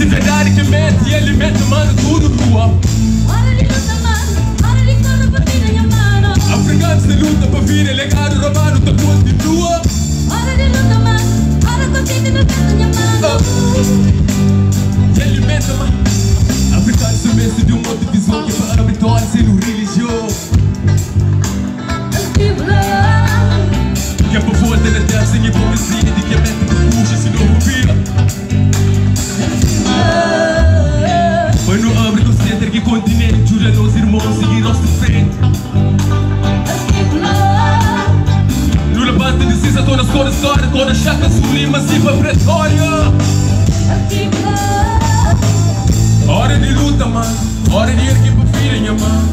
Se verdade que mente e ele mente, mano, tudo rua. Hora de luta, mano, hora de correr pra vida, minha mano. Africanos de luta pra vida, legado romano, tá continua. Hora de luta, mano, hora com vida na vida, minha mano. E ele mente, mano. Africanos se veste de outra visão que para a vitória sendo religião. Que é por força da terra sem hipocrisia de que a mente puxa se não vira. Foi no abre do centro que continente jura nos irmãos seguir nosso frente. No levante de cinza todas as cores história, toda chata sublime, massiva pretória. Hora de luta, mano, hora de erguer pra filha, minha mano.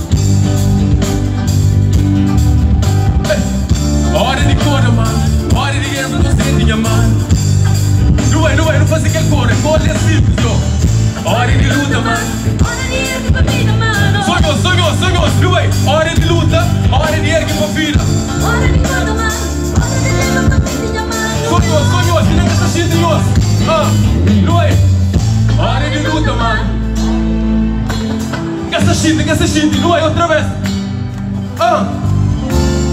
Hora de cor, mano, hora de guerra pra você, minha mano. Não faz aquele cor, é simples, ó. Hora de luta, mano. Hora de erguer pra vida, mano. Sonhos, não é? Hora de luta, hora de erguer pra vida. Hora de luta, mano, hora de levar pra vida, minha mano. Sonhos, não é que essa gente não é? Hora de luta, mano. Que essa gente, não é? Outra vez.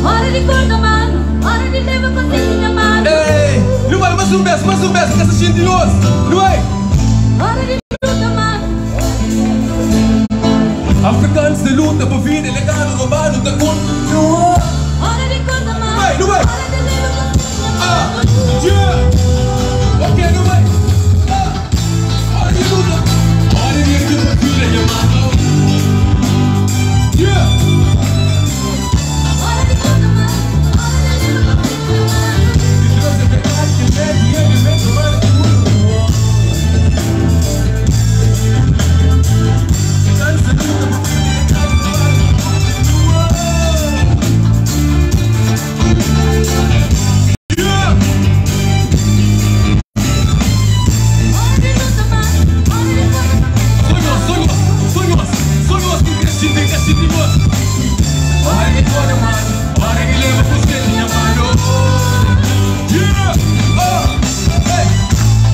Hora de corda, mano, hora de levar pra vida, minha mano. Ei, não é? Mais um beijo, que essa gente não é? Hora de luta, mano. Africanos de luta pra vida, legado romano, tá continua. Hora de corda, mano. Não é? Hora de levar pra vida, minha mano. Ok, não é? Hora de luta, hora de erguer pra vida, minha mano. Hora de corda, mano, hora de levar pra vida, minha mano. Se Deus é verdade que mete e ele mete, mano, tudo. Africanos de luta pra vida, legado romano, continua. Hora de luta, mano, hora de corda. Sonhos que crescidinhos. Hora de cor, mano, hora de levar pra você, minha mano.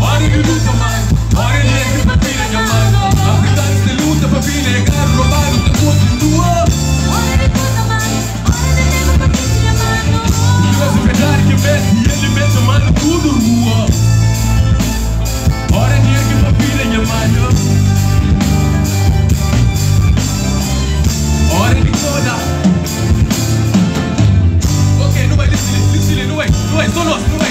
Hora de luta, mano, hora de erguer pra vida, minha mano. Africanos de luta pra vida, legado romano, tá continua. Hora de corda, mano, hora de levar pra vida, minha mano. Se Deus é verdade que mete e ele mete, mano, tudo rua. Hora de erguer pra vida, minha mano. Hora de toda. Ok, não vai, listen, não é, só nós, não é.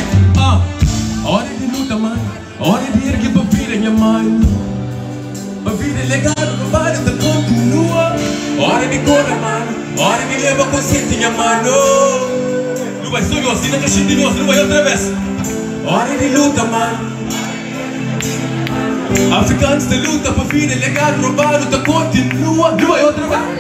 Hora de luta, mano, hora de erguer pra vida, minha mano. A vida é legado, romano, tá continua. Hora de cor, mano, hora de levar consciente, minha mano. Não vai, sonhos, ainda que a gente não vai outra vez. Hora de luta, mano. Africanos de luta pra vida, legado romano, tá continua. Não vai outra vez.